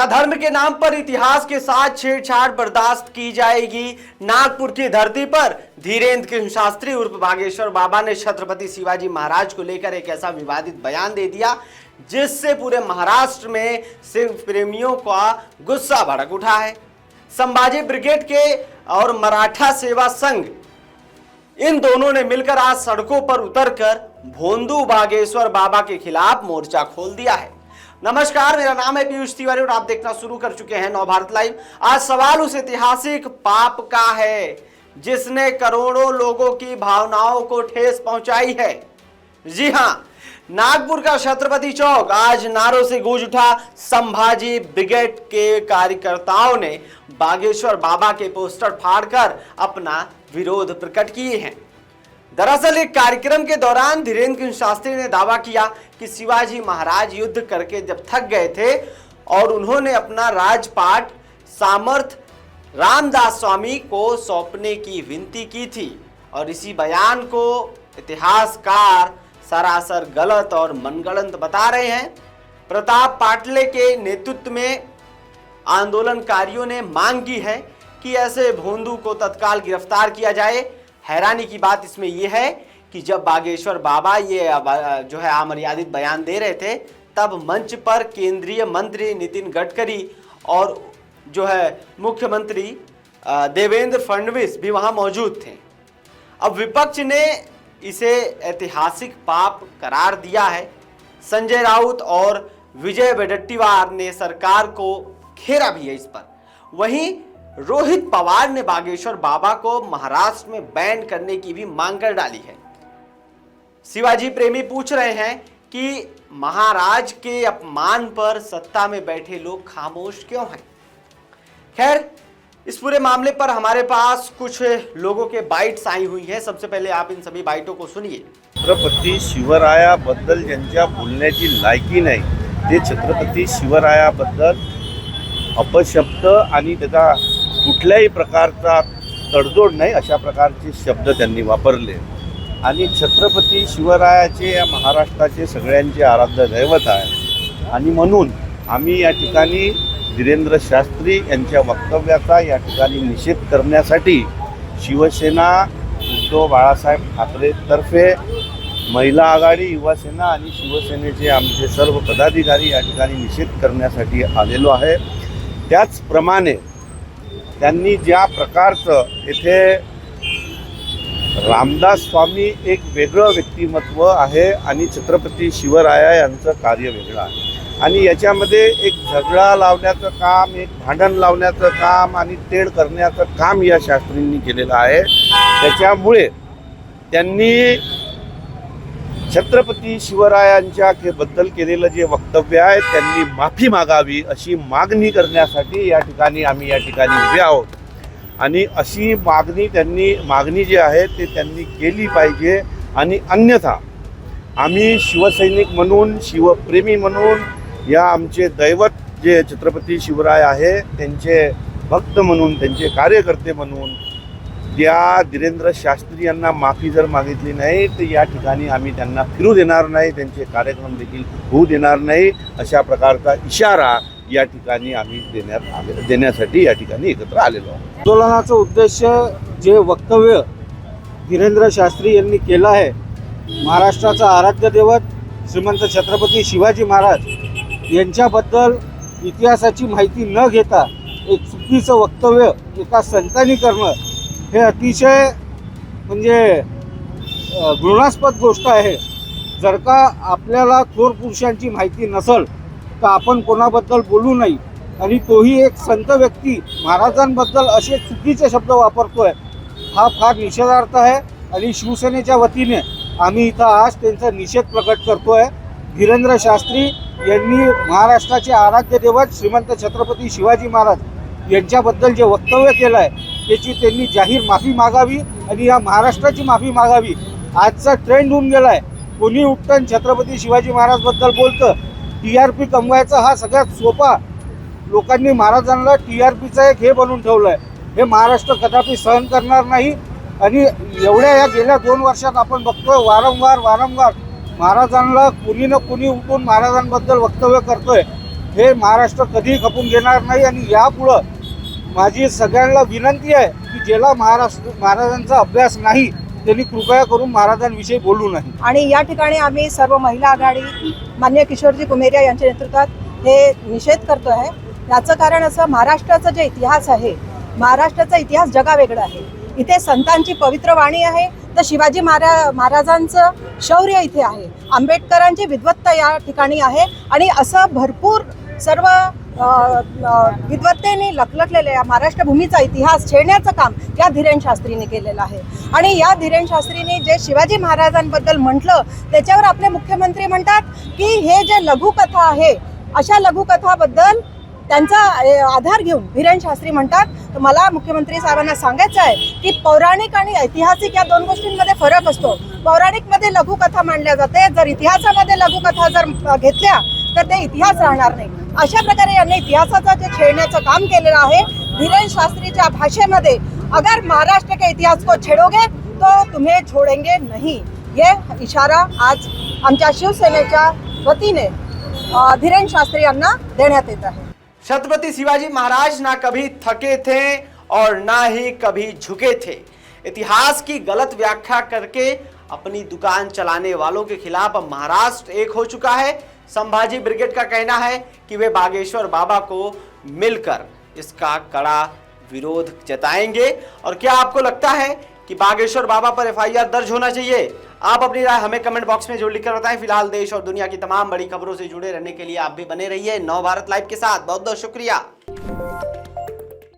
क्या धर्म के नाम पर इतिहास के साथ छेड़छाड़ बर्दाश्त की जाएगी? नागपुर की धरती पर धीरेन्द्र कृष्ण शास्त्री उर्फ बागेश्वर बाबा ने छत्रपति शिवाजी महाराज को लेकर एक ऐसा विवादित बयान दे दिया जिससे पूरे महाराष्ट्र में सिख प्रेमियों का गुस्सा भड़क उठा है। संभाजी ब्रिगेड के और मराठा सेवा संघ इन दोनों ने मिलकर आज सड़कों पर उतरकर भोंदू बागेश्वर बाबा के खिलाफ मोर्चा खोल दिया है। नमस्कार, मेरा नाम है पीयूष तिवारी और आप देखना शुरू कर चुके हैं नवभारत लाइव। आज सवाल उस ऐतिहासिक पाप का है जिसने करोड़ों लोगों की भावनाओं को ठेस पहुंचाई है। जी हां, नागपुर का छत्रपति चौक आज नारों से गूंज उठा। संभाजी ब्रिगेड के कार्यकर्ताओं ने बागेश्वर बाबा के पोस्टर फाड़कर अपना विरोध प्रकट किए हैं। दरअसल एक कार्यक्रम के दौरान धीरेन्द्र कृष्ण शास्त्री ने दावा किया कि शिवाजी महाराज युद्ध करके जब थक गए थे और उन्होंने अपना राजपाट सामर्थ रामदास स्वामी को सौंपने की विनती की थी और इसी बयान को इतिहासकार सरासर गलत और मनगढ़ंत बता रहे हैं। प्रताप पाटले के नेतृत्व में आंदोलनकारियों ने मांग की है कि ऐसे भोंदू को तत्काल गिरफ्तार किया जाए। हैरानी की बात इसमें यह है कि जब बागेश्वर बाबा ये जो है अमर्यादित बयान दे रहे थे तब मंच पर केंद्रीय मंत्री नितिन गडकरी और जो है मुख्यमंत्री देवेंद्र फडणवीस भी वहां मौजूद थे। अब विपक्ष ने इसे ऐतिहासिक पाप करार दिया है। संजय राउत और विजय वडेट्टीवार ने सरकार को घेरा भी है इस पर। वहीं रोहित पवार ने बागेश्वर बाबा को महाराष्ट्र में बैन करने की भी मांग कर डाली है। शिवाजी प्रेमी पूछ रहे हैं कि महाराज के अपमान पर सत्ता में बैठे लोग खामोश क्यों हैं? खैर, इस पूरे मामले पर हमारे पास कुछ लोगों के बाइट्स आई हुई हैं। सबसे पहले आप इन सभी बाइटों को सुनिए। छत्रपती शिवरायाबद्दल ज्यांच्या बोलण्याची लायकी नाही ते छत्रपती शिवरायाबद्दल अपशब्द आणि त्याचा कुठल्याही प्रकारचा तडजोड नाही अशा प्रकारचे शब्द त्यांनी वापरले आणि छत्रपती शिवरायाचे या महाराष्ट्राचे सगळ्यांचे आराध्य दैवत आहे आणि म्हणून आम्ही या ठिकाणी धीरेंद्र शास्त्री यांच्या वक्तव्याचा या ठिकाणी निषेध करण्यासाठी शिवसेना उद्धव बाळासाहेब ठाकरे तर्फे महिला आघाडी युवा सेना आणि शिवसेनेचे आमचे सर्व पदाधिकारी या ठिकाणी निषेध करण्यासाठी आलेलो आहे। त्याचप्रमाणे त्यांनी ज्या प्रकारचं येथे रामदास स्वामी एक वेगळं व्यक्तिमत्व आहे आणि छत्रपती शिवराया यांचं कार्य वेगळं आहे आणि याच्यामध्ये एक झगडा लावण्याचं काम, एक भांडण लावण्याचं काम आणि तेढ करण्याचं काम या शास्त्रींनी केलेलं आहे। त्याच्यामुळे त्यांनी छत्रपती शिवरायांच्या बद्दल केलेलं जे वक्तव्य आहे त्यांनी माफी मागावी अशी मागणी करण्यासाठी या ठिकाणी आम्ही या ठिकाणी उभे आहोत आणि अशी मागणी जी आहे ते त्यांनी केली पाहिजे आणि अन्यथा आम्ही शिवसैनिक म्हणून, शिवप्रेमी म्हणून, या आमचे दैवत जे छत्रपती शिवराय आहे त्यांचे भक्त म्हणून, त्यांचे कार्यकर्ते म्हणून त्या धीरेंद्र शास्त्री यांना माफी जर मागितली नाही तर या ठिकाणी आम्ही त्यांना फिरू देणार नाही, त्यांचे कार्यक्रम देखील होऊ देणार नाही अशा प्रकारचा इशारा या ठिकाणी आम्ही देण्यासाठी या ठिकाणी एकत्र आलेलो आहोत। आंदोलनाचा उद्देश जे वक्तव्य धीरेंद्र शास्त्री यांनी केलं आहे, महाराष्ट्राचा आराध्य दैवत श्रीमंत छत्रपती शिवाजी महाराज यांच्याबद्दल इतिहासाची माहिती न घेता एक चुकीचं वक्तव्य एका संतांनी करणं हे अतिशय म्हणजे घृणास्पद गोष्ट आहे। जर का आपल्याला थोर पुरुषांची माहिती नसेल तर आपण कोणाबद्दल बोलू नाही आणि तोही एक संत व्यक्ती महाराजांबद्दल असे चुकीचे शब्द वापरतोय हा फार निषेधार्थ आहे आणि शिवसेनेच्या वतीने आम्ही इथं आज त्यांचा निषेध प्रकट करतोय। धीरेंद्र शास्त्री यांनी महाराष्ट्राचे आराध्य दैवत श्रीमंत छत्रपती शिवाजी महाराज यांच्याबद्दल जे वक्तव्य केलं आहे त्याची त्यांनी जाहीर माफी मागावी आणि या महाराष्ट्राची माफी मागावी। आजचा ट्रेंड होऊन गेला आहे, कोणी उठतं छत्रपती शिवाजी महाराजबद्दल बोलतं। TRP कमवायचा हा सगळ्यात सोपा, लोकांनी महाराजांना TRPचा एक हे बनवून ठेवलं आहे, हे महाराष्ट्र कदापि सहन करणार नाही। आणि एवढ्या या गेल्या 2 वर्षात आपण बघतोय वारंवार महाराजांना कोणी ना कोणी उठून महाराजांबद्दल वक्तव्य करतोय। हे महाराष्ट्र कधीही खपून घेणार नाही. आणि यापुढं माझी सगळ्यांना विनंती आहे की ज्याला महाराजांचा अभ्यास नाही त्यांनी कृपया करून महाराजांविषयी बोलू नाही. आणि या ठिकाणी आम्ही सर्व महिला आघाडी मान्य किशोरजी कुमेरिया यांच्या नेतृत्वात हे निषेध करतो आहे. याचं कारण असं, महाराष्ट्राचा जे इतिहास आहे, महाराष्ट्राचा इतिहास जगावेगळा आहे. इथे संतांची पवित्र वाणी आहे, तर शिवाजी महाराजांचं शौर्य इथे आहे, आंबेडकरांची विद्वत्ता या ठिकाणी आहे. आणि असं भरपूर सर्व विद्वत्तेने लखलखलेल्या या महाराष्ट्र भूमीचा इतिहास छेडण्याचं काम या धीरेन शास्त्रीने केलेलं आहे. आणि या धीरेन शास्त्रीने जे शिवाजी महाराजांबद्दल म्हटलं त्याच्यावर आपले मुख्यमंत्री म्हणतात की हे जे लघुकथा आहे, अशा लघुकथाबद्दल त्यांचा आधार घेऊन धीरेन शास्त्री म्हणतात. तर मला मुख्यमंत्री साहेबांना सांगायचं आहे की पौराणिक आणि ऐतिहासिक या दोन गोष्टींमध्ये फरक असतो. पौराणिकमध्ये लघुकथा मांडल्या जाते, जर इतिहासामध्ये लघुकथा जर घेतल्या तर ते इतिहास राहणार नाही. अशा प्रकारे यांनी इतिहासाचं जे छेडण्याचं काम केलेलं आहे. धीरेन शास्त्रीच्या भाषेमध्ये, अगर महाराष्ट्र के इतिहास को छेडोगे तो तुम्हें छोडेंगे नहीं, ये इशारा आज आमच्या शिवसेनेच्या वतीने धीरेन शास्त्री यांना देण्यात येत आहे. छत्रपति शिवाजी महाराज ना कभी थके थे और ना ही कभी झुके थे। इतिहास की गलत व्याख्या करके अपनी दुकान चलाने वालों के खिलाफ अब महाराष्ट्र एक हो चुका है। संभाजी ब्रिगेड का कहना है कि वे बागेश्वर बाबा को मिलकर इसका कड़ा विरोध जताएंगे। और क्या आपको लगता है कि बागेश्वर बाबा पर एफआईआर दर्ज होना चाहिए? आप अपनी राय हमें कमेंट बॉक्स में जरूर लिखकर बताएं। फिलहाल देश और दुनिया की तमाम बड़ी खबरों से जुड़े रहने के लिए आप भी बने रहिए नव भारत लाइव के साथ। बहुत बहुत शुक्रिया।